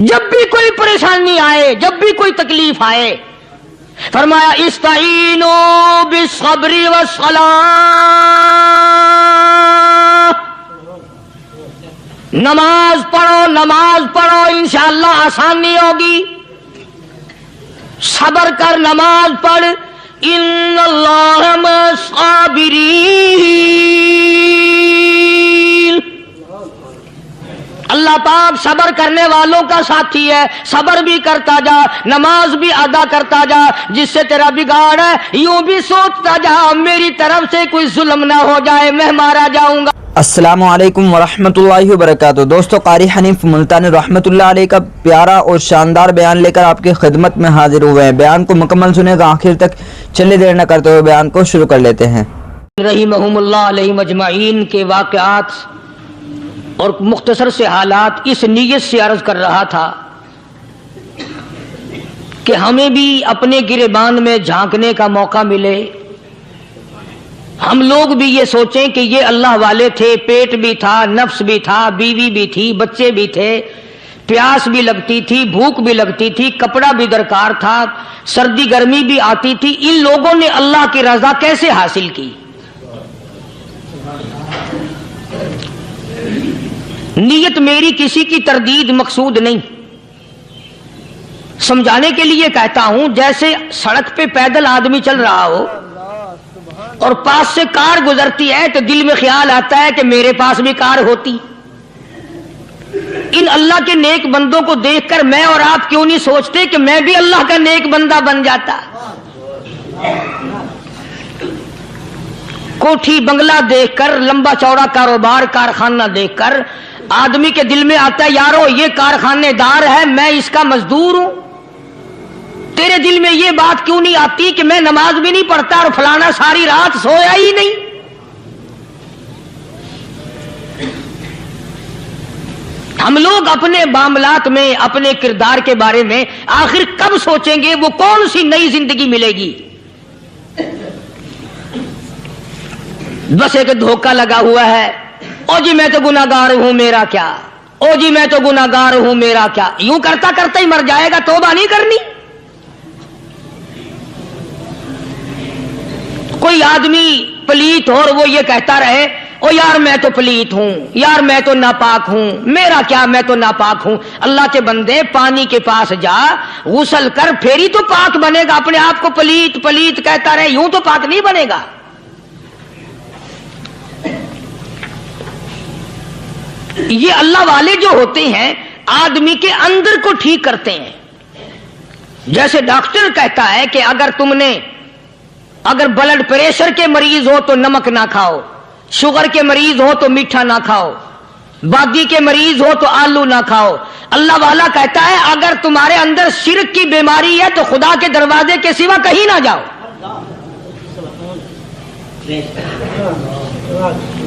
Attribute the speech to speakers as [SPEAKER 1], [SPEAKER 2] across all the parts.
[SPEAKER 1] جب بھی کوئی پریشانی آئے، جب بھی کوئی تکلیف آئے، فرمایا استعینوا بالصبر والصلاۃ، نماز پڑھو انشاءاللہ آسانی ہوگی، صبر کر، نماز پڑھ، ان اللہ مع الصابرین، اللہ پاک صبر کرنے والوں کا ساتھی ہے، صبر بھی کرتا جا، نماز بھی ادا کرتا جا، جس سے تیرا بگاڑ ہے یوں بھی سوچتا جا میری طرف سے کوئی ظلم نہ ہو جائے، میں مارا جاؤں گا۔
[SPEAKER 2] السلام علیکم ورحمۃ اللہ وبرکاتہ۔ دوستو، قاری حنیف ملتانی رحمۃ اللہ علیہ کا پیارا اور شاندار بیان لے کر آپ کی خدمت میں حاضر ہوئے ہیں۔ بیان کو مکمل سنیں گا آخر تک، چلے دیر نہ کرتے ہوئے بیان کو شروع کر لیتے ہیں۔
[SPEAKER 1] رحمہم اللہ علیہ مجمعین کے واقعات اور مختصر سے حالات اس نیت سے عرض کر رہا تھا کہ ہمیں بھی اپنے گریبان میں جھانکنے کا موقع ملے، ہم لوگ بھی یہ سوچیں کہ یہ اللہ والے تھے، پیٹ بھی تھا، نفس بھی تھا، بیوی بھی تھی، بچے بھی تھے، پیاس بھی لگتی تھی، بھوک بھی لگتی تھی، کپڑا بھی درکار تھا، سردی گرمی بھی آتی تھی، ان لوگوں نے اللہ کی رضا کیسے حاصل کی؟ نیت میری کسی کی تردید مقصود نہیں، سمجھانے کے لیے کہتا ہوں، جیسے سڑک پہ پیدل آدمی چل رہا ہو اور پاس سے کار گزرتی ہے تو دل میں خیال آتا ہے کہ میرے پاس بھی کار ہوتی۔ ان اللہ کے نیک بندوں کو دیکھ کر میں اور آپ کیوں نہیں سوچتے کہ میں بھی اللہ کا نیک بندہ بن جاتا؟ کوٹھی بنگلہ دیکھ کر، لمبا چوڑا کاروبار کارخانہ دیکھ کر آدمی کے دل میں آتا ہے یارو یہ کارخانے دار ہے، میں اس کا مزدور ہوں۔ تیرے دل میں یہ بات کیوں نہیں آتی کہ میں نماز بھی نہیں پڑھتا اور فلانا ساری رات سویا ہی نہیں؟ ہم لوگ اپنے معاملات میں، اپنے کردار کے بارے میں آخر کب سوچیں گے وہ کون سی نئی زندگی ملے گی؟ بس ایک دھوکہ لگا ہوا ہے، او جی میں تو گناہگار ہوں میرا کیا، او جی میں تو گناہگار ہوں میرا کیا، یوں کرتا کرتا ہی مر جائے گا، توبہ نہیں کرنی۔ کوئی آدمی پلیت ہو اور وہ یہ کہتا رہے او یار میں تو پلیت ہوں، یار میں تو ناپاک ہوں، میرا کیا میں تو ناپاک ہوں۔ اللہ کے بندے پانی کے پاس جا، غسل کر، پھر ہی تو پاک بنے گا۔ اپنے آپ کو پلیت پلیت کہتا رہے یوں تو پاک نہیں بنے گا۔ یہ اللہ والے جو ہوتے ہیں آدمی کے اندر کو ٹھیک کرتے ہیں۔ جیسے ڈاکٹر کہتا ہے کہ اگر بلڈ پریشر کے مریض ہو تو نمک نہ کھاؤ، شوگر کے مریض ہو تو میٹھا نہ کھاؤ، بادی کے مریض ہو تو آلو نہ کھاؤ۔ اللہ والا کہتا ہے اگر تمہارے اندر شرک کی بیماری ہے تو خدا کے دروازے کے سوا کہیں نہ جاؤ۔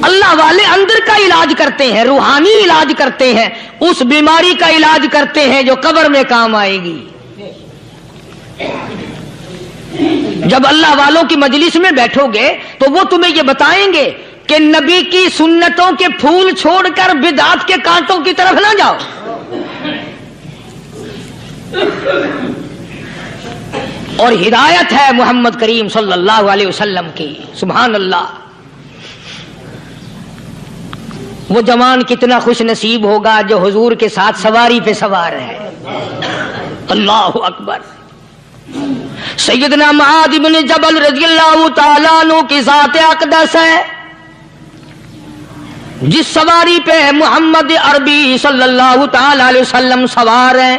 [SPEAKER 1] اللہ والے اندر کا علاج کرتے ہیں، روحانی علاج کرتے ہیں، اس بیماری کا علاج کرتے ہیں جو قبر میں کام آئے گی۔ جب اللہ والوں کی مجلس میں بیٹھو گے تو وہ تمہیں یہ بتائیں گے کہ نبی کی سنتوں کے پھول چھوڑ کر بدعت کے کانٹوں کی طرف نہ جاؤ۔ اور ہدایت ہے محمد کریم صلی اللہ علیہ وسلم کی، سبحان اللہ۔ وہ جوان کتنا خوش نصیب ہوگا جو حضور کے ساتھ سواری پہ سوار ہے۔ اللہ اکبر۔ سیدنا معاذ بن جبل رضی اللہ تعالیٰ عنہ کی ذات اقدس ہے، جس سواری پہ محمد عربی صلی اللہ تعالی علیہ وسلم سوار ہیں،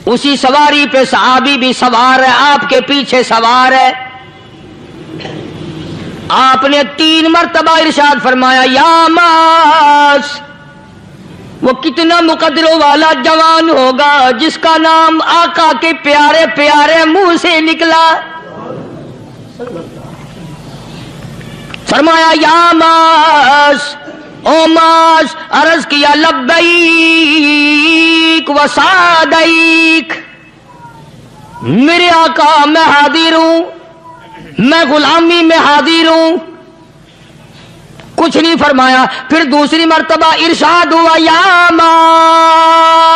[SPEAKER 1] اسی سواری پہ صحابی بھی سوار ہے، آپ کے پیچھے سوار ہے۔ آپ نے 3 مرتبہ ارشاد فرمایا یا معاذ، وہ کتنا مقدروں والا جوان ہوگا جس کا نام آقا کے پیارے پیارے منہ سے نکلا۔ فرمایا یا معاذ، او معاذ، عرض کیا لبیک و سعدیک، میرے آقا میں حاضر ہوں، میں غلامی میں حاضر ہوں۔ کچھ نہیں فرمایا۔ پھر دوسری مرتبہ ارشاد ہوا یا معاذ،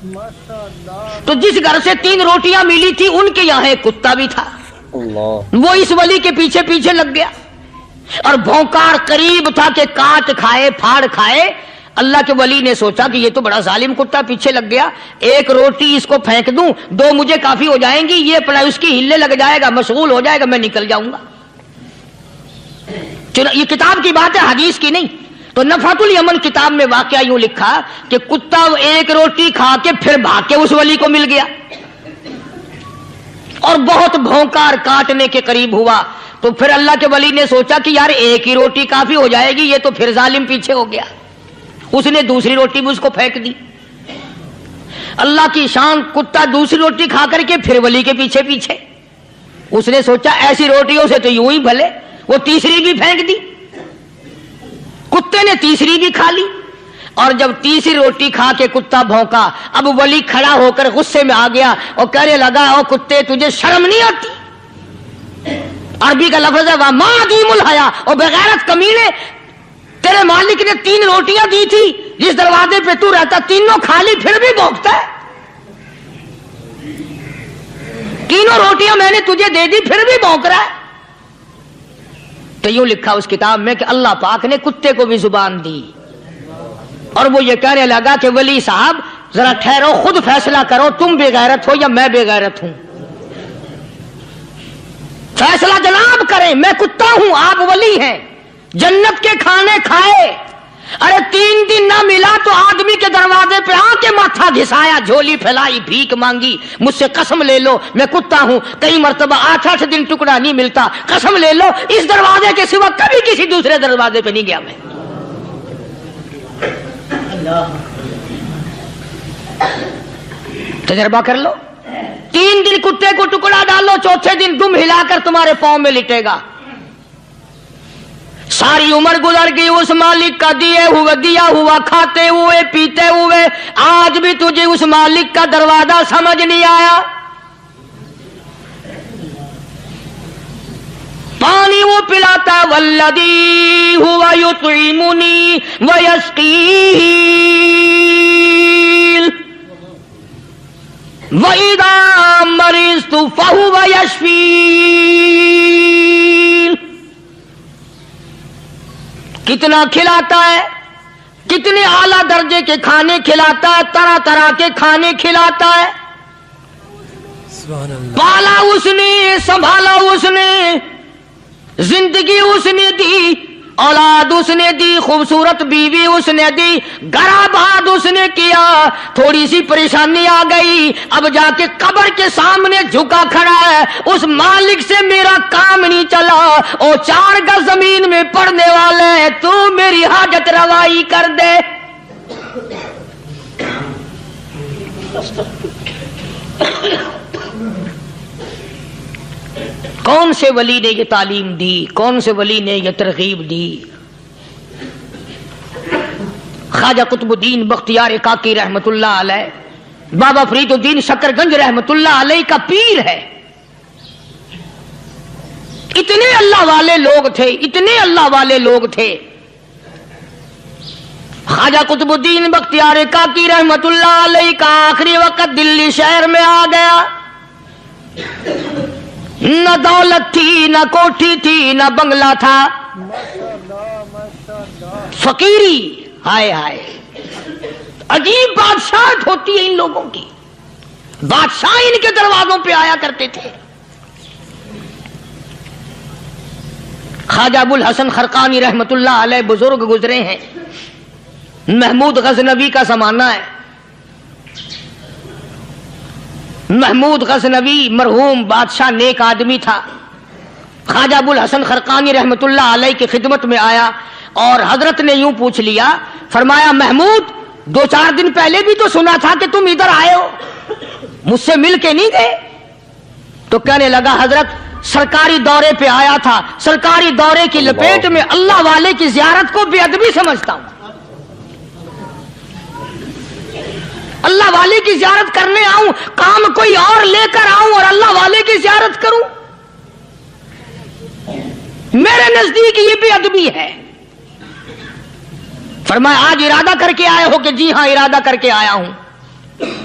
[SPEAKER 1] تو جس گھر سے 3 روٹیاں ملی تھی ان کے یہاں ایک کتا بھی تھا، وہ اس ولی کے پیچھے پیچھے لگ گیا اور بھونکار قریب تھا کہ کاٹ کھائے پھاڑ کھائے۔ اللہ کے ولی نے سوچا کہ یہ تو بڑا ظالم کتا پیچھے لگ گیا، 1 روٹی اس کو پھینک دوں، 2 مجھے کافی ہو جائیں گی، یہ اپنا اس کی ہلے لگ جائے گا، مشغول ہو جائے گا، میں نکل جاؤں گا۔ یہ کتاب کی بات ہے، حدیث کی نہیں۔ تو نفحۃ الیمن کتاب میں واقعہ یوں لکھا کہ کتا 1 روٹی کھا کے پھر بھاگ کے اس ولی کو مل گیا اور بہت بھونکار کاٹنے کے قریب ہوا۔ تو پھر اللہ کے ولی نے سوچا کہ یار 1 ہی روٹی کافی ہو جائے گی، یہ تو پھر ظالم پیچھے ہو گیا۔ اس نے دوسری روٹی بھی اس کو پھینک دی۔ اللہ کی شان، کتا دوسری روٹی کھا کر کے پھر ولی کے پیچھے پیچھے۔ اس نے سوچا ایسی روٹیوں سے تو یوں ہی بھلے، وہ تیسری بھی پھینک دی۔ کتے نے تیسری بھی کھا لی، اور جب تیسری روٹی کھا کے کتا بھونکا، اب ولی کھڑا ہو کر غصے میں آ گیا اور کہنے لگا او کتے تجھے شرم نہیں آتی؟ عربی کا لفظ ہے وَمَا عَدِيمُ الْحَيَا، اور بغیرت کمینے، تیرے مالک نے 3 روٹیاں دی تھی، جس دروازے پہ تو رہتا تینوں کھا لی پھر بھی بھونکتا ہے؟ 3 روٹیاں میں نے تجھے دے دی پھر بھی بھونک رہا ہے؟ تو یوں لکھا اس کتاب میں کہ اللہ پاک نے کتے کو بھی زبان دی، اور وہ یہ کہنے لگا کہ ولی صاحب ذرا ٹھہرو، خود فیصلہ کرو، تم بے غیرت ہو یا میں بے غیرت ہوں؟ فیصلہ جناب کریں، میں کتا ہوں، آپ ولی ہیں، جنت کے کھانے کھائے، ارے 3 دن نہ ملا تو آدمی کے دروازے پہ آ کے ماتھا گھسایا، جھولی پھیلائی، بھیک مانگی، مجھ سے قسم لے لو میں کتا ہوں، کئی مرتبہ 8 دن ٹکڑا نہیں ملتا، قسم لے لو اس دروازے کے سوا کبھی کسی دوسرے دروازے پہ نہیں گیا میں۔ تجربہ کر لو، 3 دن کتے کو ٹکڑا ڈالو، چوتھے دن دم ہلا کر تمہارے پاؤں میں لٹے گا۔ ساری عمر گزر گئی اس مالک کا دیا ہوا کھاتے ہوئے پیتے ہوئے، آج بھی تجھے اس مالک کا دروازہ سمجھ نہیں آیا۔ پانی وہ پلاتا والذی ہوا یطعمنی ویسقین وَإِذَا مَرِضْتُ فَهُوَ يَشْفِينِ۔ کتنا کھلاتا ہے، کتنے اعلیٰ درجے کے کھانے کھلاتا ہے، طرح طرح کے کھانے کھلاتا ہے، پالا اس نے، سنبھالا اس نے، زندگی اس نے دی، اولاد اس نے دی، خوبصورت بیوی اس نے دی، گھر آباد اس نے کیا، تھوڑی سی پریشانی آ گئی، اب جا کے قبر کے سامنے جھکا کھڑا ہے، اس مالک سے میرا کام نہیں چلا، او 4 گز زمین میں پڑنے والے، تو میری حاجت روائی کر دے۔ کون سے ولی نے یہ تعلیم دی، کون سے ولی نے یہ ترغیب دی؟ خواجہ قطب الدین بختیار کاکی رحمت اللہ علیہ، بابا فرید الدین شکر گنج رحمت اللہ علیہ کا پیر ہے۔ اتنے اللہ والے لوگ تھے، اتنے اللہ والے لوگ تھے۔ خواجہ قطب الدین بختیار کاکی رحمت اللہ علیہ کا آخری وقت دلی شہر میں آ گیا، نہ دولت تھی، نہ کوٹھی تھی، نہ بنگلہ تھا، فقیری، ہائے ہائے، عجیب بادشاہت ہوتی ہے ان لوگوں کی، بادشاہ ان کے دروازوں پہ آیا کرتے تھے۔ خواجہ ابو الحسن خرقانی رحمت اللہ علیہ بزرگ گزرے ہیں، محمود غزنوی کا زمانہ ہے۔ محمود غزنوی مرحوم بادشاہ نیک آدمی تھا۔ خواجہ ابو الحسن خرقانی رحمت اللہ علیہ کی خدمت میں آیا اور حضرت نے یوں پوچھ لیا، فرمایا محمود 2-4 دن پہلے بھی تو سنا تھا کہ تم ادھر آئے ہو، مجھ سے مل کے نہیں گئے؟ تو کہنے لگا حضرت سرکاری دورے پہ آیا تھا، سرکاری دورے کی لپیٹ میں اللہ والے کی زیارت کو بے ادبی سمجھتا ہوں، اللہ والے کی زیارت کرنے آؤں، کام کوئی اور لے کر آؤں اور اللہ والے کی زیارت کروں؟ میرے نزدیک یہ بے ادبی ہے۔ فرمایا آج ارادہ کر کے آئے ہو؟ کہ جی ہاں ارادہ کر کے آیا ہوں۔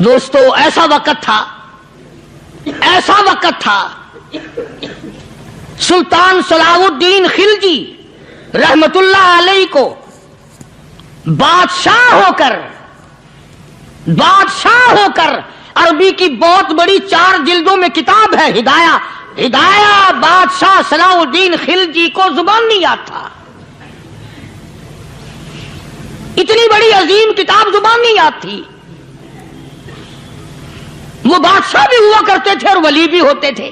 [SPEAKER 1] دوستو ایسا وقت تھا سلطان صلاح الدین خلجی رحمت اللہ علیہ کو بادشاہ ہو کر عربی کی بہت بڑی 4 جلدوں میں کتاب ہے ہدایہ بادشاہ صلاح الدین خلجی کو زبان نہیں آتا، اتنی بڑی عظیم کتاب زبان نہیں آتی. وہ بادشاہ بھی ہوا کرتے تھے اور ولی بھی ہوتے تھے.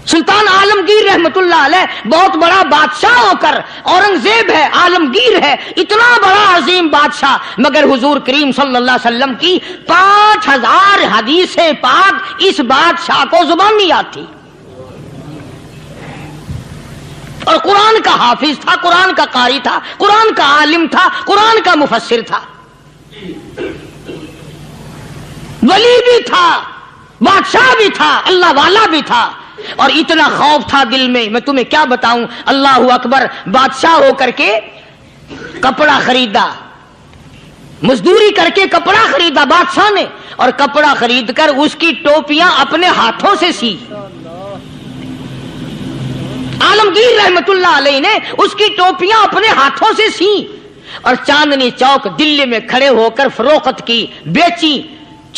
[SPEAKER 1] سلطان عالمگیر رحمت اللہ علیہ بہت بڑا بادشاہ ہو کر، اورنگزیب ہے، عالمگیر ہے، اتنا بڑا عظیم بادشاہ، مگر حضور کریم صلی اللہ علیہ وسلم کی 5000 حدیث پاک اس بادشاہ کو زبان نہیں آتی. اور قرآن کا حافظ تھا، قرآن کا قاری تھا، قرآن کا عالم تھا، قرآن کا مفسر تھا، ولی بھی تھا، بادشاہ بھی تھا، اللہ والا بھی تھا. اور اتنا خوف تھا دل میں تمہیں کیا بتاؤں. اللہ اکبر. بادشاہ ہو کر کے کپڑا خریدا، مزدوری کر کے کپڑا خریدا بادشاہ نے، اور کپڑا خرید کر اس کی ٹوپیاں اپنے ہاتھوں سے سی. عالمگیر رحمت اللہ علیہ نے اس کی ٹوپیاں اپنے ہاتھوں سے سی اور چاندنی چوک دلی میں کھڑے ہو کر فروخت کی، بیچی.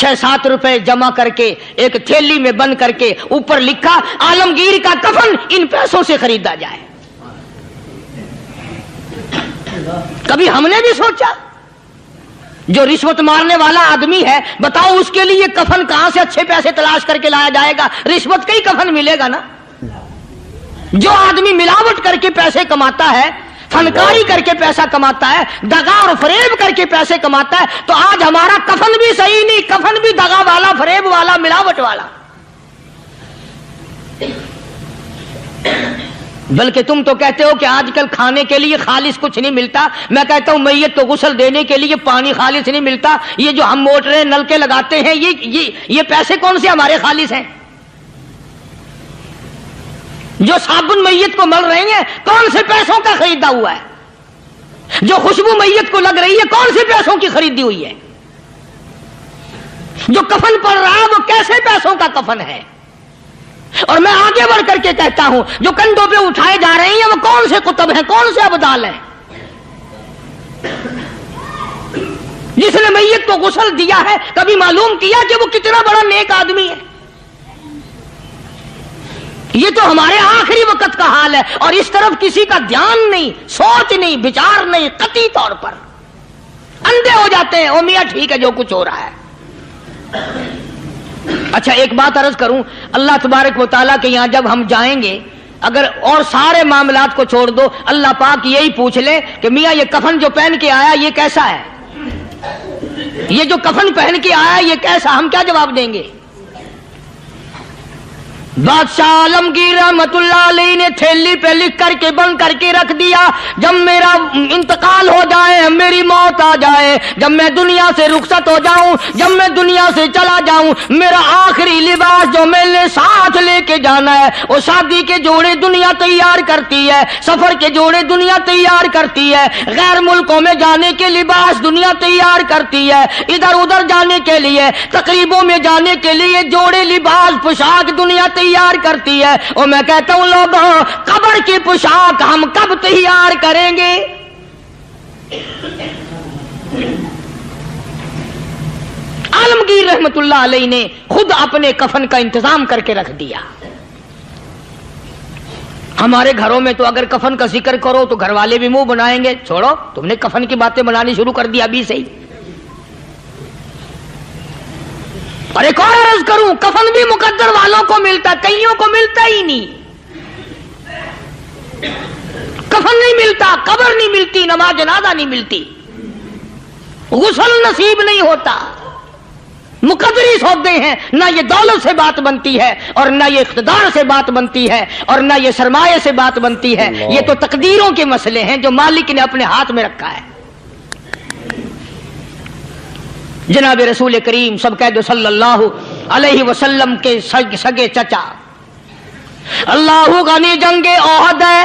[SPEAKER 1] 6-7 روپے جمع کر کے ایک تھیلی میں بند کر کے اوپر لکھا عالمگیر کا کفن ان پیسوں سے خریدا جائے. کبھی ہم نے بھی سوچا جو رشوت مارنے والا آدمی ہے، بتاؤ اس کے لیے کفن کہاں سے اچھے پیسے تلاش کر کے لایا جائے گا؟ رشوت کا ہی کفن ملے گا نا. جو آدمی ملاوٹ کر کے پیسے کماتا ہے، فنکاری کر کے پیسہ کماتا ہے، دغا اور فریب کر کے پیسے کماتا ہے، تو آج ہمارا کفن بھی صحیح نہیں، کفن بھی دغا والا، فریب والا، ملاوٹ والا. بلکہ تم تو کہتے ہو کہ آج کل کھانے کے لیے خالص کچھ نہیں ملتا. میں کہتا ہوں میت کو غسل دینے کے لیے پانی خالص نہیں ملتا. یہ جو ہم موٹریں نلکے لگاتے ہیں، یہ پیسے کون سے ہمارے خالص ہیں؟ جو صابن میت کو مل رہی ہیں کون سے پیسوں کا خریدا ہوا ہے؟ جو خوشبو میت کو لگ رہی ہے کون سے پیسوں کی خریدی ہوئی ہے؟ جو کفن پڑ رہا ہے وہ کیسے پیسوں کا کفن ہے؟ اور میں آگے بڑھ کر کے کہتا ہوں جو کندھوں پہ اٹھائے جا رہے ہیں وہ کون سے کتب ہیں، کون سے ابدال ہیں؟ جس نے میت کو غسل دیا ہے کبھی معلوم کیا کہ وہ کتنا بڑا نیک آدمی ہے؟ یہ تو ہمارے آخری وقت کا حال ہے، اور اس طرف کسی کا دھیان نہیں، سوچ نہیں، بچار نہیں. قطعی طور پر اندھے ہو جاتے ہیں. او میاں ٹھیک ہے جو کچھ ہو رہا ہے. اچھا ایک بات عرض کروں، اللہ تبارک و تعالیٰ کے یہاں جب ہم جائیں گے، اگر اور سارے معاملات کو چھوڑ دو، اللہ پاک یہی پوچھ لے کہ میاں یہ کفن جو پہن کے آیا یہ کیسا ہے؟ یہ جو کفن پہن کے آیا یہ کیسا؟ ہم کیا جواب دیں گے؟ بادشاہ عالمگیر رحمت اللہ علیہ نے تھیلی پہ لکھ کر کے بند کر کے رکھ دیا، جب میرا انتقال ہو جائے، میری موت آ جائے، جب میں دنیا سے رخصت ہو جاؤں، جب میں دنیا سے چلا جاؤں، میرا آخری لباس جو میں نے ساتھ لے کے جانا ہے، وہ شادی کے جوڑے دنیا تیار کرتی ہے، سفر کے جوڑے دنیا تیار کرتی ہے، غیر ملکوں میں جانے کے لباس دنیا تیار کرتی ہے، ادھر ادھر جانے کے لیے، تقریبوں میں جانے کے لیے جوڑے لباس پوشاک دنیا تیار کرتی ہے. اور میں کہتا ہوں لوگوں، قبر کی پوشاک ہم کب تیار کریں گے؟ عالمگیر رحمت اللہ علیہ نے خود اپنے کفن کا انتظام کر کے رکھ دیا. ہمارے گھروں میں تو اگر کفن کا ذکر کرو تو گھر والے بھی منہ بنائیں گے، چھوڑو تم نے کفن کی باتیں بنانی شروع کر دی ابھی سے ہی. اور ایک اور عرض کروں، کفن بھی مقدر والوں کو ملتا، کئیوں کو ملتا ہی نہیں. کفن نہیں ملتا، قبر نہیں ملتی، نماز جنازہ نہیں ملتی، غسل نصیب نہیں ہوتا. مقدری سودے ہیں، نہ یہ دولت سے بات بنتی ہے، اور نہ یہ اقتدار سے بات بنتی ہے، اور نہ یہ سرمایہ سے بات بنتی ہے. یہ تو تقدیروں کے مسئلے ہیں جو مالک نے اپنے ہاتھ میں رکھا ہے. جناب رسول کریم سب کہہ دو صلی اللہ علیہ وسلم کے سگے چچا، اللہ غنی جنگ احد ہے،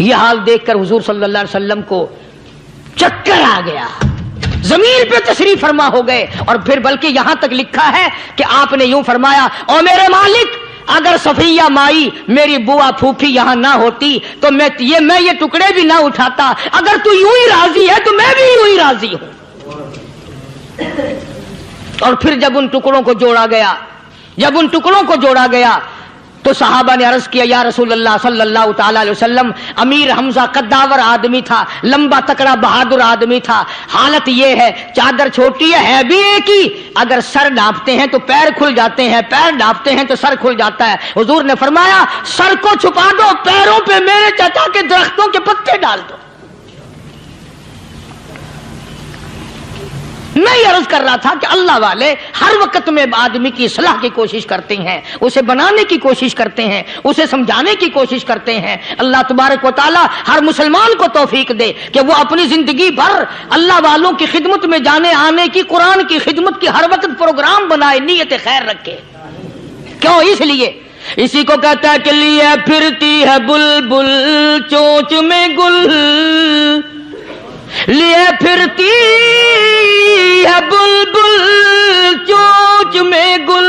[SPEAKER 1] یہ حال دیکھ کر حضور صلی اللہ علیہ وسلم کو چکر آ گیا، زمین پہ تشریف فرما ہو گئے، اور پھر بلکہ یہاں تک لکھا ہے کہ آپ نے یوں فرمایا، او میرے مالک، اگر صفیہ مائی میری بوا پھوپھی یہاں نہ ہوتی تو میں یہ ٹکڑے بھی نہ اٹھاتا، اگر تو یوں ہی راضی ہے تو میں بھی یوں ہی راضی ہوں۔ اور پھر جب ان ٹکڑوں کو جوڑا گیا تو صحابہ نے عرض کیا، یا رسول اللہ صلی اللہ تعالی علیہ وسلم، امیر حمزہ قداور آدمی تھا، لمبا تکڑا بہادر آدمی تھا، حالت یہ ہے چادر چھوٹی ہے بھی ایک ہی، اگر سر ڈھانپتے ہیں تو پیر کھل جاتے ہیں، پیر ڈھانپتے ہیں تو سر کھل جاتا ہے۔ حضور نے فرمایا، سر کو چھپا دو، پیروں پہ میرے چچا کے درختوں کے پتے ڈال دو۔ میں یہ عرض کر رہا تھا کہ اللہ والے ہر وقت میں آدمی کی اصلاح کی کوشش کرتے ہیں، اسے بنانے کی کوشش کرتے ہیں، اسے سمجھانے کی کوشش کرتے ہیں۔ اللہ تبارک و تعالی ہر مسلمان کو توفیق دے کہ وہ اپنی زندگی بھر اللہ والوں کی خدمت میں جانے آنے کی، قرآن کی خدمت کی ہر وقت پروگرام بنائے، نیت خیر رکھے۔ کیوں؟ اس لیے، اسی کو کہتا ہے کہ لیے پھرتی ہے بلبل چونچ میں گل، لیے پھرتی ہے بلبل چونچ میں گل،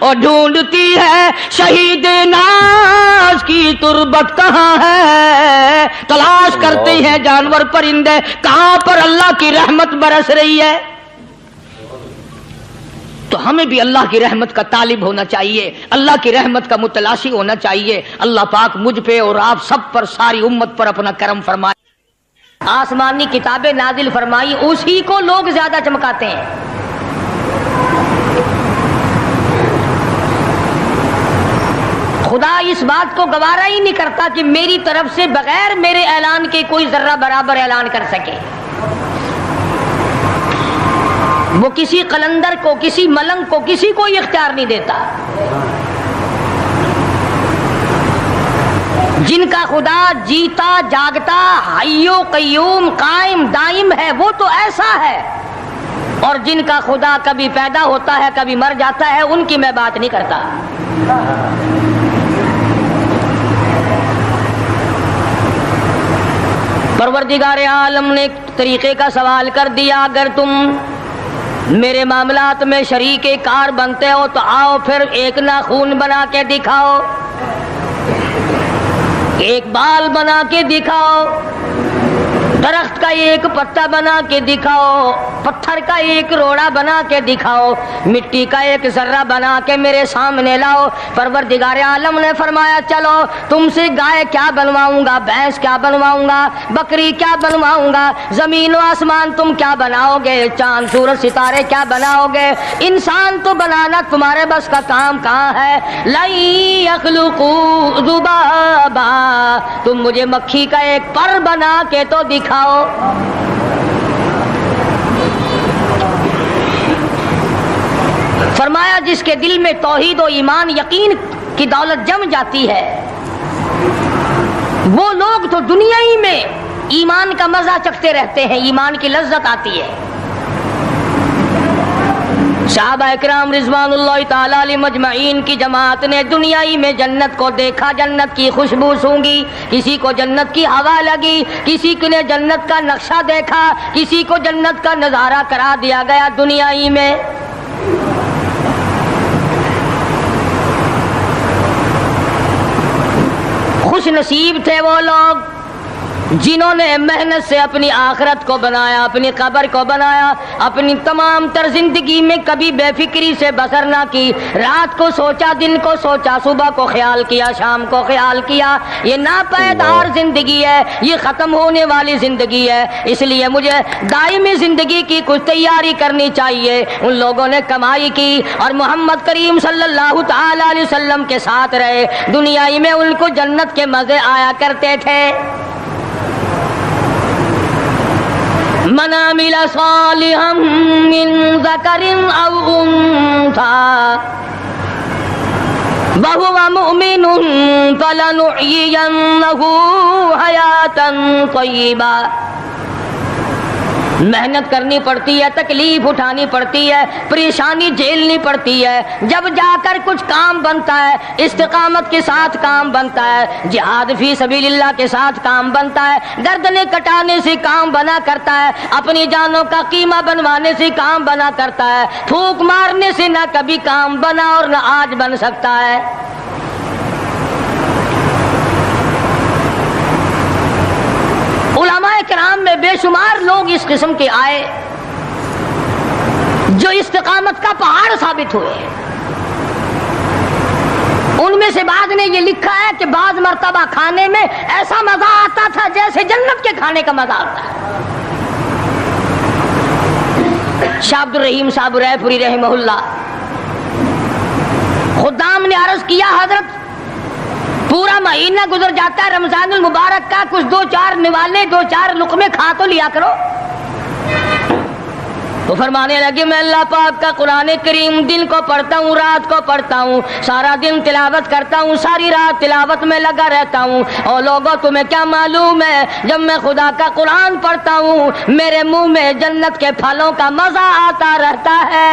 [SPEAKER 1] اور ڈھونڈتی ہے شہید ناز کی تربت کہاں ہے، تلاش کرتے ہیں جانور پرندے کہاں پر اللہ کی رحمت برس رہی ہے۔ تو ہمیں بھی اللہ کی رحمت کا طالب ہونا چاہیے، اللہ کی رحمت کا متلاشی ہونا چاہیے۔ اللہ پاک مجھ پہ اور آپ سب پر، ساری امت پر اپنا کرم فرمائے۔ آسمانی کتابیں نازل فرمائی، اسی کو لوگ زیادہ چمکاتے ہیں۔ خدا اس بات کو گوارا ہی نہیں کرتا کہ میری طرف سے بغیر میرے اعلان کے کوئی ذرہ برابر اعلان کر سکے۔ وہ کسی قلندر کو، کسی ملنگ کو، کسی کو اختیار نہیں دیتا۔ جن کا خدا جیتا جاگتا، حی و قیوم، قائم دائم ہے، وہ تو ایسا ہے، اور جن کا خدا کبھی پیدا ہوتا ہے کبھی مر جاتا ہے، ان کی میں بات نہیں کرتا۔ پروردگار عالم نے طریقے کا سوال کر دیا، اگر تم میرے معاملات میں شریک کار بنتے ہو تو آؤ پھر ایک ناخون بنا کے دکھاؤ، ایک بال بنا کے دکھاؤ، درخت کا ایک پتا بنا کے دکھاؤ، پتھر کا ایک روڑا بنا کے دکھاؤ، مٹی کا ایک ذرہ بنا کے میرے سامنے لاؤ۔ پروردگار عالم نے فرمایا، چلو تم سے گائے کیا بنواؤں گا، بھینس کیا بنواؤں گا، بکری کیا بنواؤں گا، زمین و آسمان تم کیا بناؤ گے، چاند سورج ستارے کیا بناؤ گے، انسان تو بنانا تمہارے بس کا کام کہاں ہے۔ لَن يَخْلُقُوا ذُبَابًا، تم مجھے مکھی کا ایک پر بنا کے تو دکھاؤ۔ فرمایا، جس کے دل میں توحید و ایمان یقین کی دولت جم جاتی ہے، وہ لوگ تو دنیا ہی میں ایمان کا مزہ چکھتے رہتے ہیں، ایمان کی لذت آتی ہے۔ صحابہ اکرام رضوان اللہ تعالی علیہم مجمعین کی جماعت نے دنیا ہی میں جنت کو دیکھا، جنت کی خوشبو سونگھی، کسی کو جنت کی ہوا لگی، کسی نے جنت کا نقشہ دیکھا، کسی کو جنت کا نظارہ کرا دیا گیا دنیا ہی میں۔ خوش نصیب تھے وہ لوگ جنہوں نے محنت سے اپنی آخرت کو بنایا، اپنی قبر کو بنایا، اپنی تمام تر زندگی میں کبھی بے فکری سے بسر نہ کی، رات کو سوچا، دن کو سوچا، صبح کو خیال کیا، شام کو خیال کیا۔ یہ ناپائیدار زندگی ہے، یہ ختم ہونے والی زندگی ہے، اس لیے مجھے دائمی زندگی کی کچھ تیاری کرنی چاہیے۔ ان لوگوں نے کمائی کی اور محمد کریم صلی اللہ تعالی علیہ وسلم کے ساتھ رہے، دنیا ہی میں ان کو جنت کے مزے آیا کرتے تھے۔ من عمل صالحا من ذکر او انثى وهو مؤمن فلنحيينه حياة طيبة محنت کرنی پڑتی ہے، تکلیف اٹھانی پڑتی ہے، پریشانی جھیلنی پڑتی ہے، جب جا کر کچھ کام بنتا ہے، استقامت کے ساتھ کام بنتا ہے، جہاد فی سبیل اللہ کے ساتھ کام بنتا ہے، گردنیں کٹانے سے کام بنا کرتا ہے، اپنی جانوں کا قیمہ بنوانے سے کام بنا کرتا ہے، پھونک مارنے سے نہ کبھی کام بنا اور نہ آج بن سکتا ہے۔ علماء کرام میں بے شمار لوگ اس قسم کے آئے جو استقامت کا پہاڑ ثابت ہوئے۔ ان میں سے بعض نے یہ لکھا ہے کہ بعض مرتبہ کھانے میں ایسا مزہ آتا تھا جیسے جنت کے کھانے کا مزہ آتا ہے۔ شاہ عبد الرحیم صاحب رائے پوری رحمہ اللہ، خدام نے عرض کیا حضرت پورا مہینہ گزر جاتا ہے رمضان المبارک کا، کچھ دو چار نوالے دو چار لقمے کھا تو لیا کرو۔ تو فرمانے لگے میں اللہ پاک کا قرآن کریم دن کو پڑھتا ہوں، رات کو پڑھتا ہوں، سارا دن تلاوت کرتا ہوں، ساری رات تلاوت میں لگا رہتا ہوں، اور لوگوں تمہیں کیا معلوم ہے جب میں خدا کا قرآن پڑھتا ہوں میرے منہ میں جنت کے پھلوں کا مزہ آتا رہتا ہے۔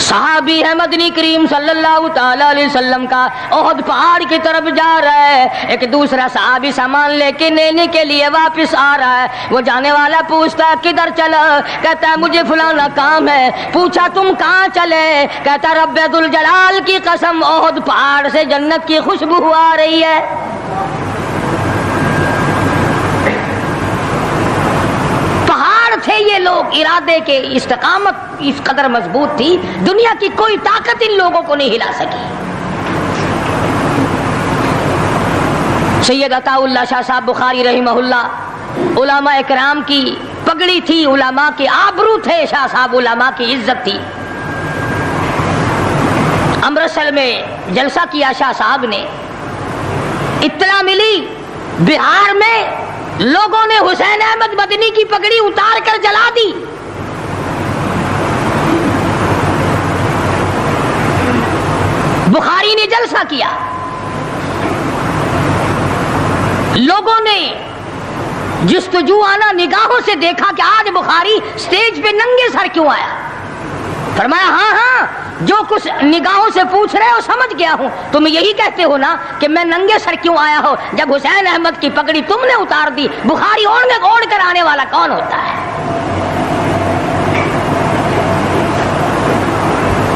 [SPEAKER 1] صحابی ہے مدنی کریم صلی اللہ تعالی علیہ وسلم کا، احد پہاڑ کی طرف جا رہا ہے، ایک دوسرا صحابی سامان لے کے لینے کے لیے واپس آ رہا ہے، وہ جانے والا پوچھتا کدھر چلا، کہتا ہے مجھے فلانا کام ہے، پوچھا تم کہاں چلے، کہتا رب ذوالجلال کی قسم احد پہاڑ سے جنت کی خوشبو آ رہی ہے۔ تھے یہ لوگ ارادے کے، استقامت اس قدر مضبوط تھی دنیا کی کوئی طاقت ان لوگوں کو نہیں ہلا سکی۔ سید عطا اللہ شاہ صاحب بخاری رحمہ اللہ، علماء اکرام کی پگڑی تھی، علماء کے آبرو تھے شاہ صاحب، علماء کی عزت تھی۔ امرتسر میں جلسہ کیا شاہ صاحب نے، اطلاع ملی بہار میں لوگوں نے حسین احمد مدنی کی پگڑی اتار کر جلا دی۔ بخاری نے جلسہ کیا، لوگوں نے جستجو آنا نگاہوں سے دیکھا کہ آج بخاری سٹیج پہ ننگے سر کیوں آیا۔ فرمایا ہاں ہاں جو کچھ نگاہوں سے پوچھ رہے ہو سمجھ گیا ہوں، تم یہی کہتے ہو نا کہ میں ننگے سر کیوں آیا ہو، جب حسین احمد کی پگڑی تم نے اتار دی، بخاری اوڑھ کر آنے والا کون ہوتا ہے؟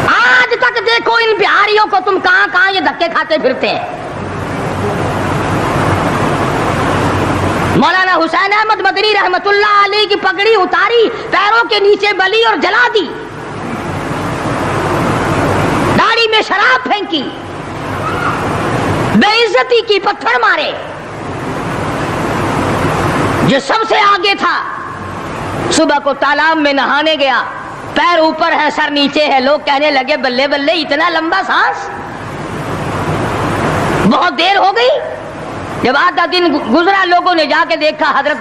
[SPEAKER 1] آج تک دیکھو ان بہاریوں کو تم کہاں کہاں یہ دھکے کھاتے پھرتے ہیں۔ مولانا حسین احمد مدنی رحمت اللہ علیہ کی پگڑی اتاری، پیروں کے نیچے بلی اور جلا دی، داڑھی میں شراب پھینکی، بے عزتی کی، پتھر مارے۔ جو سب سے آگے تھا صبح کو تالاب میں نہانے گیا، پیر اوپر ہے سر نیچے ہے، لوگ کہنے لگے بلے بلے اتنا لمبا سانس، بہت دیر ہو گئی۔ جب آدھا دن گزرا لوگوں نے جا کے دیکھا حضرت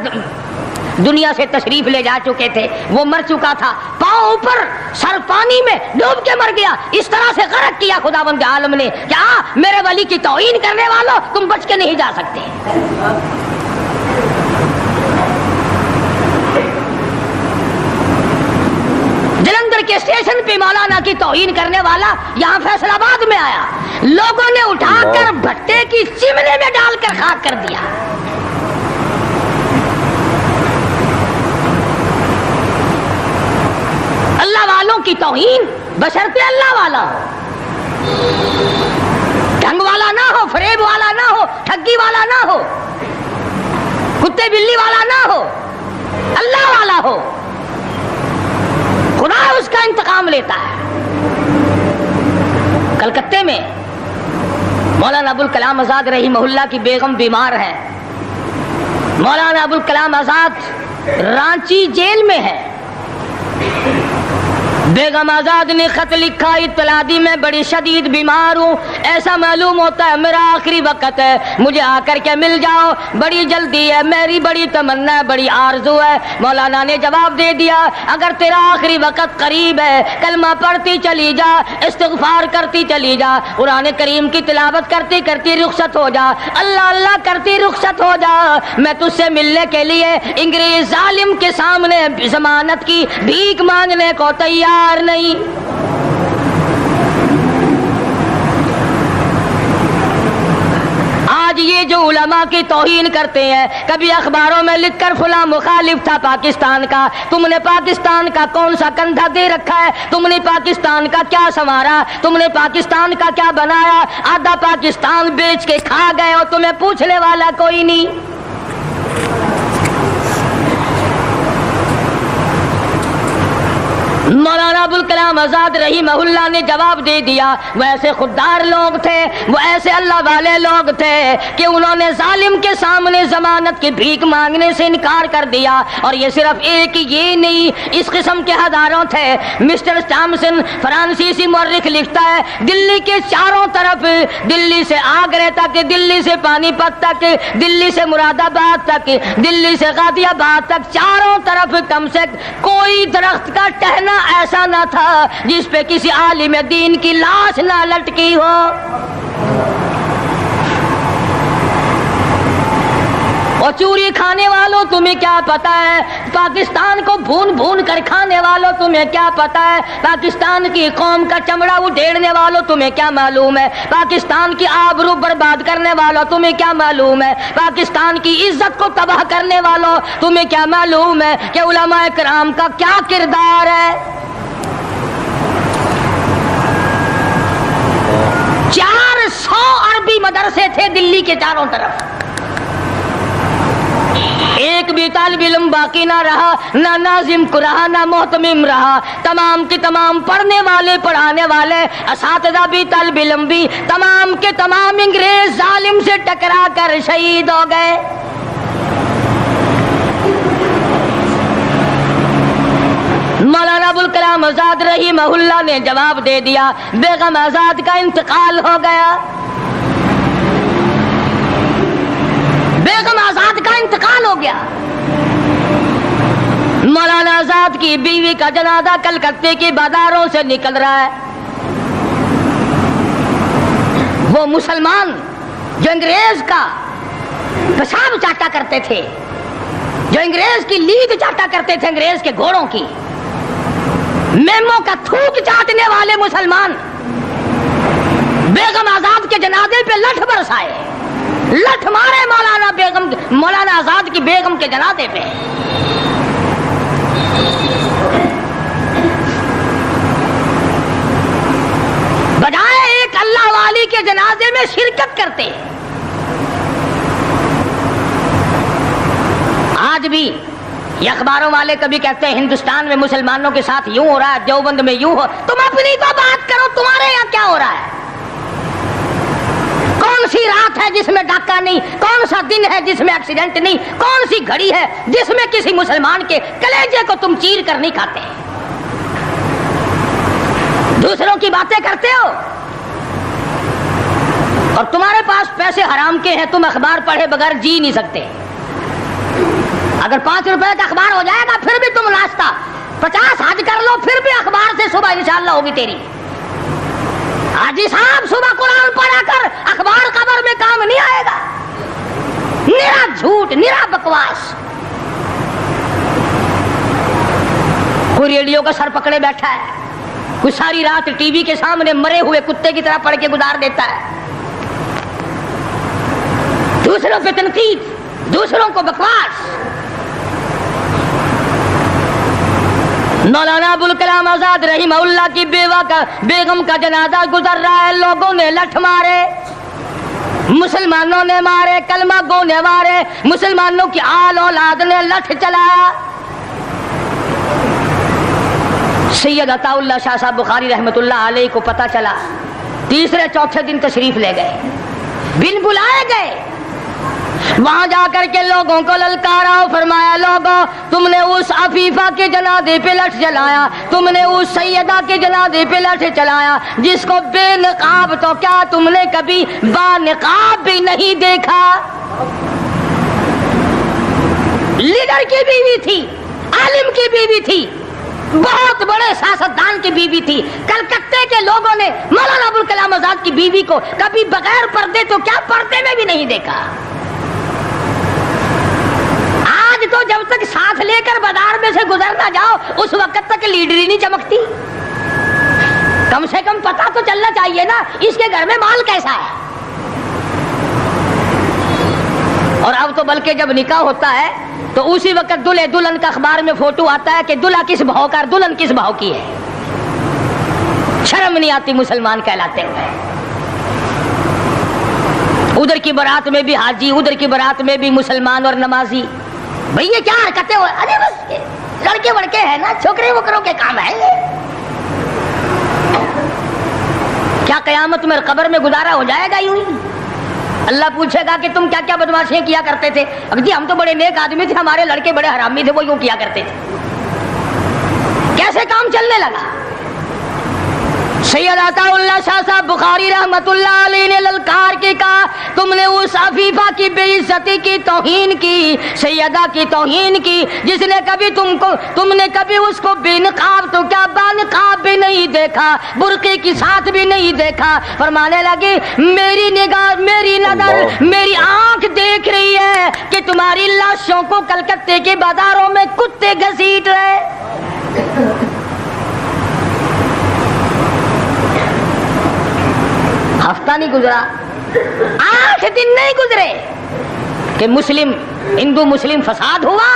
[SPEAKER 1] دنیا سے تشریف لے جا چکے تھے، وہ مر چکا تھا، پاؤں اوپر سر پانی میں ڈوب کے مر گیا۔ اس طرح سے غرق کیا خداوند عالم نے، کیا میرے ولی کی توہین کرنے والوں تم بچ کے نہیں جا سکتے۔ جلندھر کے اسٹیشن پہ مولانا کی توہین کرنے والا یہاں فیصل آباد میں آیا، لوگوں نے اٹھا کر بھٹے کی چمنے میں ڈال کر خاک کر دیا۔ اللہ والوں کی توہین بشرطے اللہ والا ہو، ڈھنگ والا نہ ہو، فریب والا نہ ہو، ٹھگی والا نہ ہو، کتے بلی والا نہ ہو، اللہ والا ہو، خدا اس کا انتقام لیتا ہے۔ کلکتے میں مولانا ابوالکلام آزاد رحمہ اللہ کی بیگم بیمار ہے، مولانا ابوالکلام آزاد رانچی جیل میں ہے، بیگم آزاد نے خط لکھا، اطلاع دی میں بڑی شدید بیمار ہوں، ایسا معلوم ہوتا ہے میرا آخری وقت ہے، مجھے آ کر کے مل جاؤ، بڑی جلدی ہے، میری بڑی تمنا ہے، بڑی آرزو ہے۔ مولانا نے جواب دے دیا اگر تیرا آخری وقت قریب ہے کلمہ پڑھتی چلی جا، استغفار کرتی چلی جا، قرآن کریم کی تلاوت کرتی کرتی رخصت ہو جا، اللہ اللہ کرتی رخصت ہو جا، میں تجھ سے ملنے کے لیے انگریز ظالم کے سامنے ضمانت کی بھیک مانگنے کو تیار نہیں۔ آج یہ جو علماء کی توہین کرتے ہیں، کبھی اخباروں میں لکھ کر فلاں مخالف تھا پاکستان کا، تم نے پاکستان کا کون سا کندھا دے رکھا ہے، تم نے پاکستان کا کیا سنوارا، تم نے پاکستان کا کیا بنایا، آدھا پاکستان بیچ کے کھا گئے اور تمہیں پوچھنے والا کوئی نہیں۔ مولانا ابوالکلام آزاد رحمہ اللہ نے جواب دے دیا، وہ ایسے خوددار لوگ تھے، وہ ایسے اللہ والے لوگ تھے کہ انہوں نے ظالم کے سامنے ضمانت کی بھیک مانگنے سے انکار کر دیا، اور یہ صرف ایک یہ نہیں، اس قسم کے ہزاروں تھے۔ مسٹر ٹامسن فرانسیسی مورخ لکھتا ہے دلی کے چاروں طرف، دلی سے آگرے تک، دلی سے پانی پت تک، دلی سے مراد آباد تک، دلی سے غازی آباد تک، چاروں طرف کم سے کوئی درخت کا ٹہنا ایسا نہ تھا جس پہ کسی عالم دین کی لاش نہ لٹکی ہو۔ اور چوری کھانے والوں تمہیں کیا پتا ہے، پاکستان کو بھون بھون کر کھانے والوں تمہیں کیا پتا ہے، پاکستان کی قوم کا چمڑا اڈھیڑنے والوں تمہیں کیا معلوم ہے، پاکستان کی آبرو برباد کرنے والوں تمہیں کیا معلوم ہے، پاکستان کی عزت کو تباہ کرنے والوں تمہیں کیا معلوم ہے کہ علماء کرام کا کیا کردار ہے۔ 400 عربی مدرسے تھے دلی کے چاروں طرف، ایک بھی طالب علم باقی نہ رہا، نہ ناظم کو رہا، نہ محتمم رہا، تمام کے تمام پڑھنے والے، پڑھانے والے، اساتذہ بھی، طالب علم بھی، تمام کے تمام انگریز ظالم سے ٹکرا کر شہید ہو گئے۔ مولانا ابوالکلام آزاد رحمہ اللہ نے جواب دے دیا بیگم آزاد کا انتقال ہو گیا، بیگم آزاد کا انتقال ہو گیا۔ مولانا آزاد کی بیوی کا جنازہ کلکتے کی بازاروں سے نکل رہا ہے، وہ مسلمان جو انگریز کا پیشاب چاٹا کرتے تھے، جو انگریز کی لید چاٹا کرتے تھے، انگریز کے گھوڑوں کی میموں کا تھوک چاٹنے والے مسلمان بیگم آزاد کے جنازے پہ لٹھ برسائے، لٹھ مارے مولانا آزاد کی بیگم کے جنازے پہ۔ بجائے ایک اللہ والی کے جنازے میں شرکت کرتے، آج بھی یہ اخباروں والے کبھی کہتے ہیں ہندوستان میں مسلمانوں کے ساتھ یوں ہو رہا ہے، دیوبند میں یوں ہو، تم اپنی تو بات کرو، تمہارے یہاں کیا ہو رہا ہے؟ کون سی رات ہے جس میں ڈاکہ نہیں، کون سا دن ہے جس میں ایکسیڈنٹ نہیں، کون سی گھڑی ہے جس میں کسی مسلمان کے کلیجے کو تم چیر کر نہیں کھاتے؟ دوسروں کی باتیں کرتے ہو، اور تمہارے پاس پیسے حرام کے ہیں، تم اخبار پڑھے بغیر جی نہیں سکتے۔ اگر 5 روپے کا اخبار ہو جائے گا پھر بھی تم ناشتہ 50 حج کر لو، پھر بھی اخبار سے صبح انشاءاللہ ہوگی تیری۔ حاجی صاحب صبح قرآن پڑھا کر اخبار قبر میں کام نہیں آئے گا، نرا جھوٹ، نرا بکواس۔ کوئی ریڈیو کا سر پکڑے بیٹھا ہے، کوئی ساری رات ٹی وی کے سامنے مرے ہوئے کتے کی طرح پڑھ کے گزار دیتا ہے، دوسروں پہ تنقید، دوسروں کو بکواس۔ مولانا ابوالکلام آزاد رحمہ اللہ کی بیگم کا جنازہ گزر رہا ہے، لوگوں نے لٹھ مارے، مسلمانوں نے مارے، کلمہ گو نے مارے، مسلمانوں کی آل اولاد نے لٹھ چلایا۔ سید عطا اللہ شاہ صاحب بخاری رحمۃ اللہ علیہ کو پتہ چلا، تیسرے چوتھے دن تشریف لے گئے، بن بلائے گئے، وہاں جا کر کے لوگوں کو للکارا، فرمایا لوگوں تم نے اس عفیفہ کے جنازے پہ لٹھ جلایا، تم نے اس سیدہ کے جنازے پہ لٹھ چلایا جس کو بے نقاب تو کیا تم نے کبھی با نقاب بھی نہیں دیکھا۔ لیڈر کی بیوی تھی، عالم کی بیوی تھی، بہت بڑے سیاستدان کی بیوی تھی۔ کلکتے کے لوگوں نے مولانا ابوالکلام آزاد کی بیوی کو کبھی بغیر پردے تو کیا پردے میں بھی نہیں دیکھا۔ آج تو جب تک ساتھ لے کر بازار میں سے گزر نہ جاؤ اس وقت تک لیڈری نہیں چمکتی۔ کم سے کم پتہ تو چلنا چاہیے نا اس کے گھر میں مال کیسا ہے۔ اور اب تو بلکہ جب نکاح ہوتا ہے تو اسی وقت دلہے دلہن کا اخبار میں فوٹو آتا ہے کہ دلہا کس بھاؤ کا دلہن کس بھاؤ کی ہے۔ شرم نہیں آتی مسلمان کہلاتے ہوئے۔ ادھر کی بارات میں بھی حاجی، ادھر کی بارات میں بھی مسلمان اور نمازی۔ بھئی یہ کیا حرکتیں ہو، ارے بس لڑکے وڑکے ہیں نا، چھوکرے وکروں کے کام ہے یہ۔ کیا قیامت میں قبر میں گزارا ہو جائے گا یوں ہی؟ اللہ پوچھے گا کہ تم کیا کیا بدماشیاں کیا کرتے تھے؟ جی ہم تو بڑے نیک آدمی تھے، ہمارے لڑکے بڑے حرامی تھے، وہ یوں کیا کرتے تھے۔ کیسے کام چلنے لگا؟ سید عطا اللہ شاہ صاحب بخاری رحمت اللہ علیہ نے للکار کے کہا تم نے اس عفیفہ کی بے عزتی کی، توہین کی، سیدہ کی توہین کی جس نے کبھی تم نے کبھی اس کو بے نقاب تو کیا با نقاب بھی نہیں دیکھا، برقعے کے ساتھ بھی نہیں دیکھا۔ فرمانے لگے میری نگاہ، میری نظر، میری آنکھ دیکھ رہی ہے کہ تمہاری لاشوں کو کلکتے کے بازاروں میں کتے گھسیٹ رہے۔ ہفتہ نہیں گزرا، 8 دن نہیں گزرے کہ ہندو مسلم فساد ہوا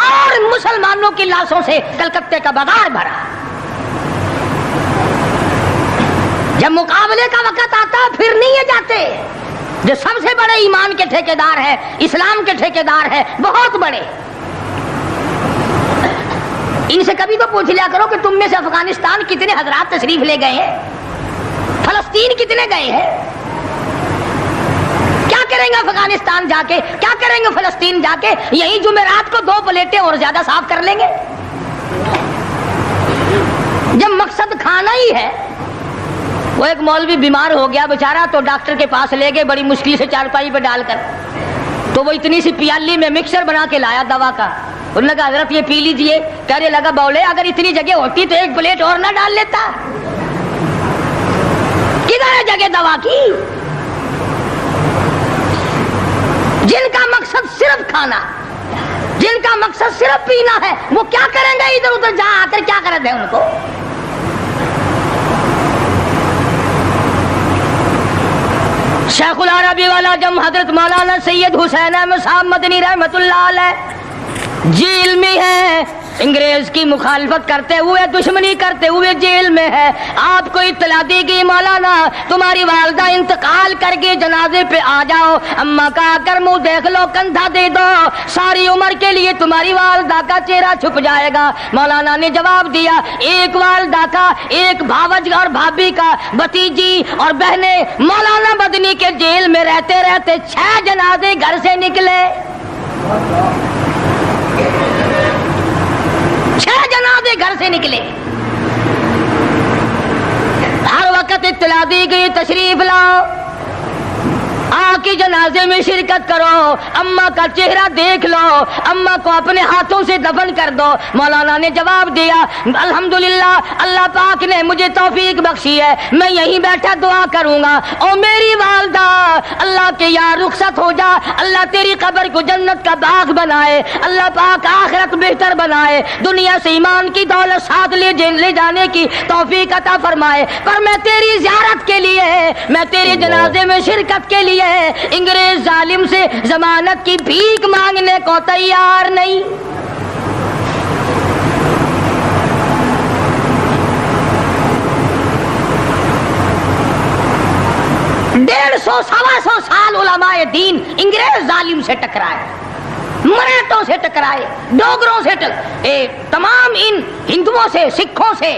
[SPEAKER 1] اور مسلمانوں کی لاشوں سے کلکتے کا بازار بھرا۔ جب مقابلے کا وقت آتا پھر نہیں یہ جاتے۔ جو سب سے بڑے ایمان کے ٹھیکیدار ہے، اسلام کے ٹھیکیدار ہے، بہت بڑے، ان سے کبھی تو پوچھ لیا کرو کہ تم میں سے افغانستان کتنے حضرات تشریف لے گئے ہیں، فلسطین کتنے گئے ہیں، کیا کریں گے افغانستان جا کے، کیا کریں گے فلسطین جا کے؟ یہی جمعرات کو 2 پلیٹیں اور زیادہ صاف کر لیں گے۔ جب مقصد کھانا ہی ہے۔ وہ ایک مولوی بیمار ہو گیا بیچارہ، تو ڈاکٹر کے پاس لے گئے بڑی مشکل سے چارپائی پہ ڈال کر، تو وہ اتنی سی پیالی میں مکسر بنا کے لایا دوا کا۔ انہوں نے کہا حضرت یہ پی لیجئے۔ کہنے لگا بولے اگر اتنی جگہ ہوتی تو 1 پلیٹ اور نہ ڈال لیتا۔ کدھر ہے جگہ دوا کی؟ جن کا مقصد صرف کھانا، جن کا مقصد صرف پینا ہے، وہ کیا کریں گے ادھر ادھر جا آ کر؟ کیا کریں گے ان کو؟ شیخ العربی والا جم حضرت مولانا سید حسین احمد صاحب مدنی رحمت اللہ علیہ جیل میں ہے، انگریز کی مخالفت کرتے ہوئے، دشمنی کرتے ہوئے جیل میں ہے۔ آپ کو اطلاع دی گئی مولانا تمہاری والدہ انتقال کر گئی، جنازے پہ آ جاؤ۔ اماں کا آ کر منہ دیکھ لو، کندھا دے دو، ساری عمر کے لیے تمہاری والدہ کا چہرہ چھپ جائے گا۔ مولانا نے جواب دیا ایک والدہ کا، ایک بھاوج اور بھابھی کا، بھتیجی اور بہنیں۔ مولانا مدنی کے جیل میں رہتے رہتے 6 جنازے گھر سے نکلے، 6 جنازے گھر سے نکلے۔ ہر وقت اطلاع دی گئی تشریف لاؤ، آ کے جنازے میں شرکت کرو، اماں کا چہرہ دیکھ لو، اماں کو اپنے ہاتھوں سے دفن کر دو۔ مولانا نے جواب دیا الحمدللہ اللہ پاک نے مجھے توفیق بخشی ہے، میں یہیں بیٹھا دعا کروں گا۔ او میری والدہ، اللہ کے یار رخصت ہو جا، اللہ تیری قبر کو جنت کا باغ بنائے، اللہ پاک آخرت بہتر بنائے، دنیا سے ایمان کی دولت ساتھ لے جانے کی توفیق عطا فرمائے۔ پر میں تیری زیارت کے لیے، میں تیرے جنازے میں شرکت کے لیے انگریز ظالم سے ضمانت کی بھیک مانگنے کو تیار نہیں۔ 150-125 سال علماء دین انگریز ظالم سے ٹکرائے، مراٹھوں سے ٹکرائے، ڈوگروں سے تمام ان ہندوؤں سے، سکھوں سے،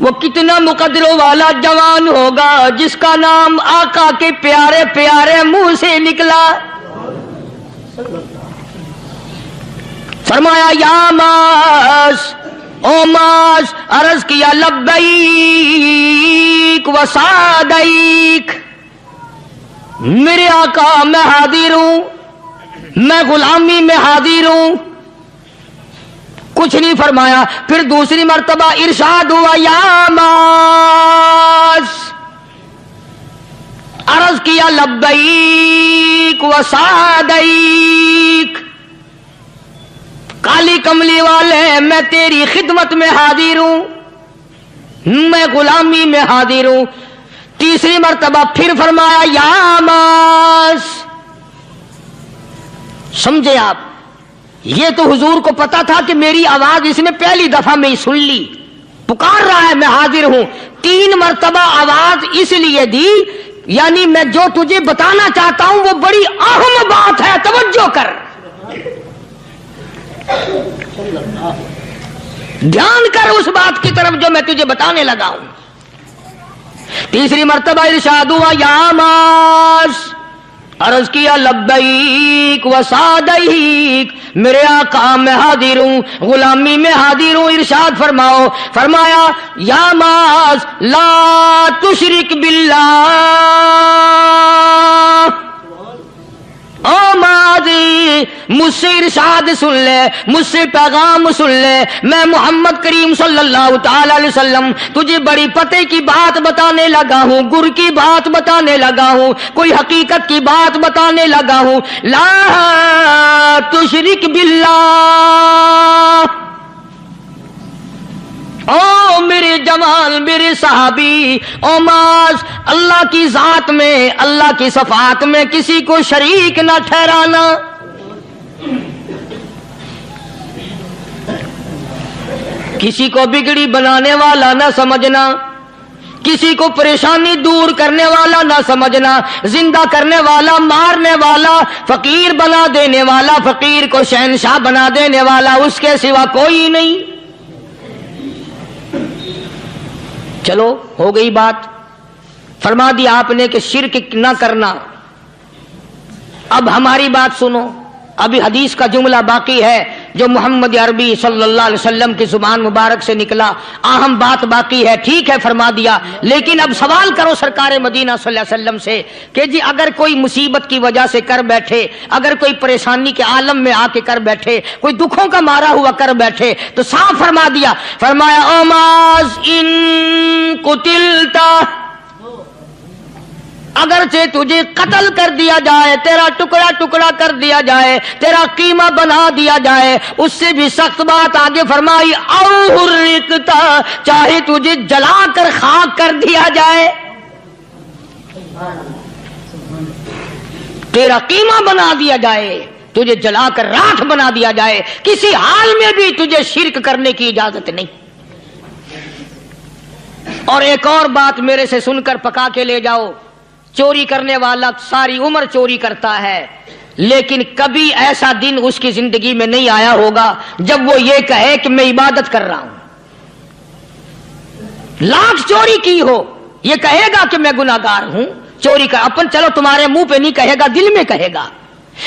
[SPEAKER 1] وہ کتنا مقدروں والا جوان ہوگا جس کا نام آقا کے پیارے پیارے منہ سے نکلا. فرمایا یا ماس، او ماس، عرض کیا لبیک و سعدیک، میرے آقا میں حاضر ہوں، میں غلامی میں حاضر ہوں. کچھ نہیں فرمایا. پھر دوسری مرتبہ ارشاد ہوا یا ماس، عرض کیا لبیک و سعدیک، کالی کملی والے میں تیری خدمت میں حاضر ہوں، میں غلامی میں حاضر ہوں. تیسری مرتبہ پھر فرمایا یا ماس. سمجھے آپ؟ یہ تو حضور کو پتا تھا کہ میری آواز اس نے پہلی دفعہ میں ہی سن لی، پکار رہا ہے میں حاضر ہوں. 3 مرتبہ آواز اس لیے دی، یعنی میں جو تجھے بتانا چاہتا ہوں وہ بڑی اہم بات ہے، توجہ کر، دھیان کر اس بات کی طرف جو میں تجھے بتانے لگا ہوں. تیسری مرتبہ ارشاد ہوا یا ماس، عرض کیا لبیک و سعدیک، میرے آقا میں حاضر ہوں، غلامی میں حاضر ہوں. ارشاد فرماؤ. فرمایا یا ماس لا تشرک باللہ، او ماضی مجھ سے ارشاد سن لے، مجھ سے پیغام سن لے. میں محمد کریم صلی اللہ تعالی علیہ وسلم تجھے بڑی پتے کی بات بتانے لگا ہوں، گر کی بات بتانے لگا ہوں، کوئی حقیقت کی بات بتانے لگا ہوں. لا تشرک باللہ. او میرے جمال، میرے صحابی، او ماس، اللہ کی ذات میں، اللہ کی صفات میں کسی کو شریک نہ ٹھہرانا. کسی کو بگڑی بنانے والا نہ سمجھنا، کسی کو پریشانی دور کرنے والا نہ سمجھنا، زندہ کرنے والا، مارنے والا، فقیر بنا دینے والا، فقیر کو شہنشاہ بنا دینے والا اس کے سوا کوئی نہیں. چلو ہو گئی بات، فرما دیا آپ نے کہ شرک نہ کرنا. اب ہماری بات سنو، ابھی حدیث کا جملہ باقی ہے جو محمد عربی صلی اللہ علیہ وسلم کی زبان مبارک سے نکلا. اہم بات باقی ہے، ٹھیک ہے فرما دیا، لیکن اب سوال کرو سرکار مدینہ صلی اللہ علیہ وسلم سے کہ جی اگر کوئی مصیبت کی وجہ سے کر بیٹھے، اگر کوئی پریشانی کے عالم میں آ کے کر بیٹھے، کوئی دکھوں کا مارا ہوا کر بیٹھے، تو صاف فرما دیا. فرمایا او ماز ان قتلتا، اگرچہ تجھے قتل کر دیا جائے، تیرا ٹکڑا ٹکڑا کر دیا جائے، تیرا قیمہ بنا دیا جائے، اس سے بھی سخت بات آگے فرمائی او حرقتا، چاہے تجھے جلا کر خاک کر دیا جائے، تیرا قیمہ بنا دیا جائے، تجھے جلا کر راکھ بنا دیا جائے، کسی حال میں بھی تجھے شرک کرنے کی اجازت نہیں. اور ایک اور بات میرے سے سن کر پکا کے لے جاؤ. چوری کرنے والا ساری عمر چوری کرتا ہے، لیکن کبھی ایسا دن اس کی زندگی میں نہیں آیا ہوگا جب وہ یہ کہے کہ میں عبادت کر رہا ہوں. لاکھ چوری کی ہو، یہ کہے گا کہ میں گناہگار ہوں، چوری کر، اپن چلو تمہارے منہ پہ نہیں کہے گا، دل میں کہے گا.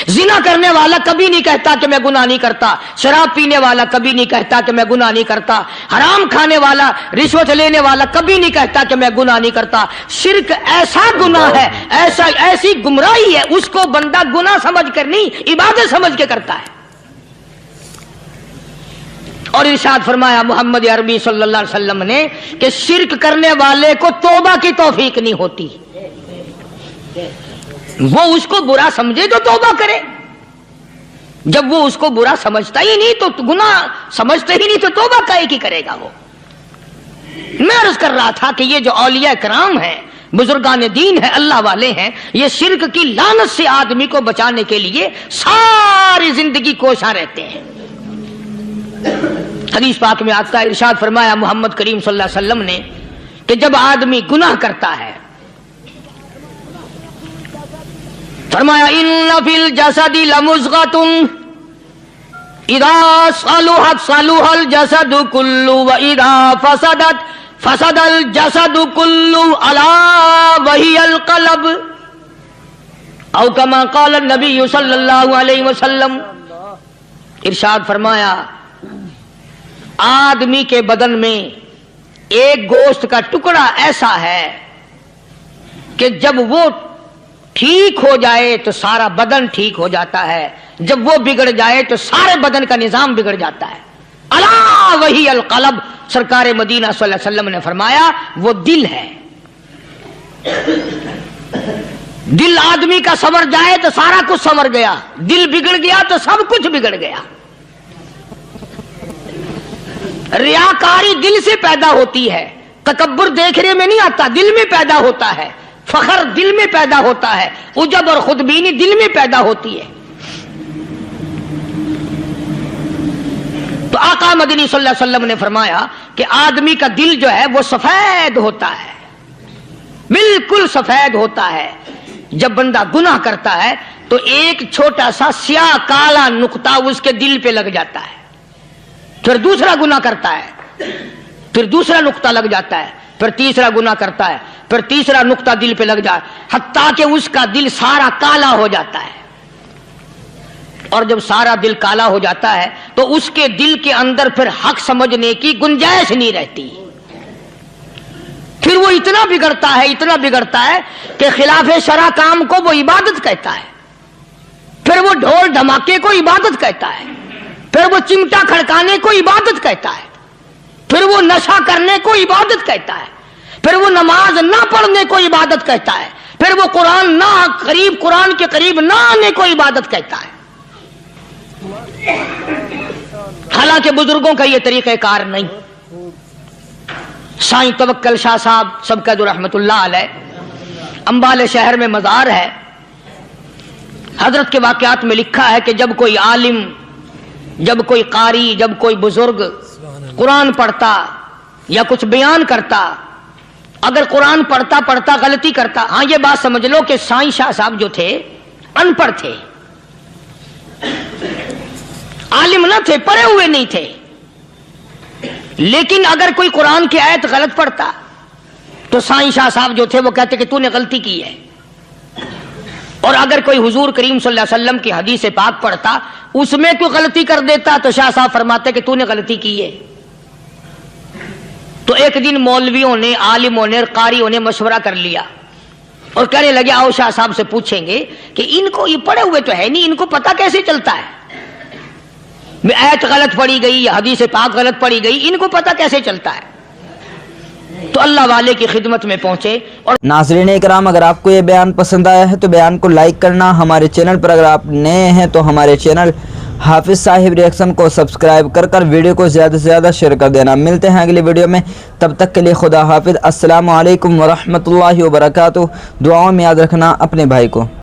[SPEAKER 1] زنا کرنے والا کبھی نہیں کہتا کہ میں گناہ نہیں کرتا، شراب پینے والا کبھی نہیں کہتا کہ میں گناہ نہیں کرتا، حرام کھانے والا، رشوت لینے والا کبھی نہیں کہتا کہ میں گناہ نہیں کرتا. شرک ایسا گناہ ہے، ایسی گمراہی ہے، اس کو بندہ گناہ سمجھ کر نہیں عبادت سمجھ کے کرتا ہے. اور ارشاد فرمایا محمد عربی صلی اللہ علیہ وسلم نے کہ شرک کرنے والے کو توبہ کی توفیق نہیں ہوتی. وہ اس کو برا سمجھے تو توبہ کرے، جب وہ اس کو برا سمجھتا ہی نہیں تو گناہ سمجھتے ہی نہیں تو توبہ کائے کی کرے گا وہ. میں عرض کر رہا تھا کہ یہ جو اولیاء کرام ہیں، بزرگان دین ہیں، اللہ والے ہیں، یہ شرک کی لعنت سے آدمی کو بچانے کے لیے ساری زندگی کوشاں رہتے ہیں. حدیث پاک میں آتا ہے، ارشاد فرمایا محمد کریم صلی اللہ علیہ وسلم نے کہ جب آدمی گناہ کرتا ہے، فرمایا ان فی الجسد لمضغۃ اذا صلحت صلح الجسد كله واذا فسدت فسد الجسد کلو الا وہی القلب او کما قال النبی صلی اللہ علیہ وسلم. ارشاد فرمایا آدمی کے بدن میں ایک گوشت کا ٹکڑا ایسا ہے کہ جب وہ ٹھیک ہو جائے تو سارا بدن ٹھیک ہو جاتا ہے, جب وہ بگڑ جائے تو سارے بدن کا نظام بگڑ جاتا ہے. الا وہی القلب, سرکار مدینہ صلی اللہ علیہ وسلم نے فرمایا وہ دل ہے. دل آدمی کا سنور جائے تو سارا کچھ سنور گیا, دل بگڑ گیا تو سب کچھ بگڑ گیا. ریاکاری دل سے پیدا ہوتی ہے, تکبر دیکھنے میں نہیں آتا, دل میں پیدا ہوتا ہے. فخر دل میں پیدا ہوتا ہے, عجب اور خودبینی دل میں پیدا ہوتی ہے. تو آقا مدنی صلی اللہ علیہ وسلم نے فرمایا کہ آدمی کا دل جو ہے وہ سفید ہوتا ہے, بالکل سفید ہوتا ہے. جب بندہ گناہ کرتا ہے تو ایک چھوٹا سا سیاہ کالا نقطہ اس کے دل پہ لگ جاتا ہے, پھر دوسرا گناہ کرتا ہے, پھر دوسرا نقطہ لگ جاتا ہے, پھر تیسرا گناہ کرتا ہے, پھر تیسرا نقطہ دل پہ لگ جائے, حتیٰ کہ اس کا دل سارا کالا ہو جاتا ہے. اور جب سارا دل کالا ہو جاتا ہے تو اس کے دل کے اندر پھر حق سمجھنے کی گنجائش نہیں رہتی. پھر وہ اتنا بگڑتا ہے کہ خلاف شرع کام کو وہ عبادت کہتا ہے, پھر وہ ڈھول دھماکے کو عبادت کہتا ہے, پھر وہ چمٹا کھڑکانے کو عبادت کہتا ہے, پھر وہ نشہ کرنے کو عبادت کہتا ہے, پھر وہ نماز نہ پڑھنے کو عبادت کہتا ہے, پھر وہ قرآن کے قریب نہ آنے کو عبادت کہتا ہے. حالانکہ بزرگوں کا یہ طریقہ کار نہیں. سائیں توکل شاہ صاحب سبکت رحمت اللہ علیہ, امبالے شہر میں مزار ہے. حضرت کے واقعات میں لکھا ہے کہ جب کوئی عالم, جب کوئی قاری, جب کوئی بزرگ قرآن پڑھتا یا کچھ بیان کرتا, اگر قرآن پڑھتا غلطی کرتا, ہاں یہ بات سمجھ لو کہ سائیں شاہ صاحب جو تھے ان پڑھ تھے, عالم نہ تھے, پڑھے ہوئے نہیں تھے, لیکن اگر کوئی قرآن کی آیت غلط پڑھتا تو سائیں شاہ صاحب جو تھے وہ کہتے کہ تو نے غلطی کی ہے. اور اگر کوئی حضور کریم صلی اللہ علیہ وسلم کی حدیث پاک پڑھتا, اس میں کوئی غلطی کر دیتا تو شاہ صاحب فرماتے کہ تو نے غلطی کی ہے. تو ایک دن مولویوں نے, عالموں نے, قاریوں نے مشورہ کر لیا اور کہنے لگے آؤ شاہ صاحب سے پوچھیں گے کہ ان کو, یہ پڑھے ہوئے تو ہے نہیں, ان کو پتہ کیسے چلتا ہے آیت غلط پڑھی گئی یا حدیث پاک غلط پڑھی گئی, ان کو پتہ کیسے چلتا ہے. تو اللہ والے کی خدمت میں پہنچے. اور
[SPEAKER 2] ناظرین اکرام, اگر آپ کو یہ بیان پسند آیا ہے تو بیان کو لائک کرنا, ہمارے چینل پر اگر آپ نئے ہیں تو ہمارے چینل حافظ صاحب ریئیکشن کو سبسکرائب کر ویڈیو کو زیادہ سے زیادہ شیئر کر دینا. ملتے ہیں اگلی ویڈیو میں, تب تک کے لیے خدا حافظ. السلام علیکم ورحمۃ اللہ وبرکاتہ. دعاؤں میں یاد رکھنا اپنے بھائی کو.